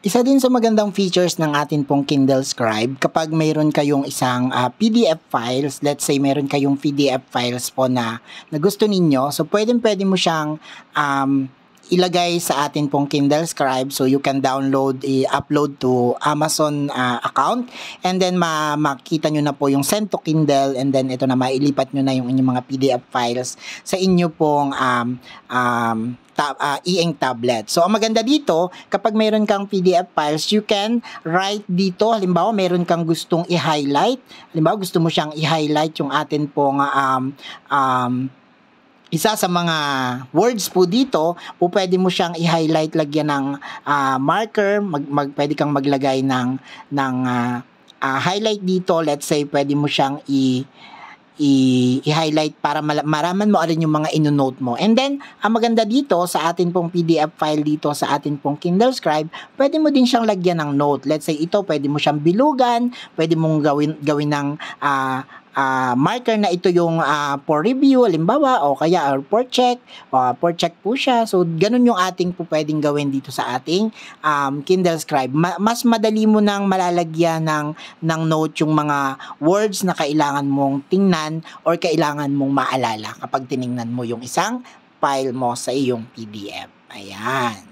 Isa din sa magandang features ng atin pong Kindle Scribe kapag mayroon kayong isang PDF files, let's say mayroon kayong PDF files po na gusto ninyo, so pwede mo siyang ilagay sa atin pong Kindle Scribe, so you can download, i-upload to Amazon account, and then makita nyo na po yung send to Kindle, and then ito na, mailipat nyo na yung inyong mga PDF files sa inyo pong e-ink tablet. So, ang maganda dito, kapag mayroon kang PDF files, you can write dito. Halimbawa, mayroon kang gustong i-highlight. Halimbawa, gusto mo siyang i-highlight yung atin pong isa sa mga words po dito, po pwede mo siyang i-highlight, lagyan ng marker, pwede kang maglagay ng highlight dito. Let's say, pwede mo siyang i-highlight para maraman mo alin yung mga ino-note mo. And then, ang maganda dito sa atin pong PDF file dito sa atin pong Kindle Scribe, pwede mo din siyang lagyan ng note. Let's say ito, pwede mo siyang bilugan, pwede mong gawin ng marker na ito yung for review, halimbawa, o kaya for check po siya. So, ganun yung ating po pwedeng gawin dito sa ating Kindle Scribe. Mas madali mo nang malalagyan ng note yung mga words na kailangan mong tingnan or kailangan mong maalala kapag tiningnan mo yung isang file mo sa iyong PDF. Ayan.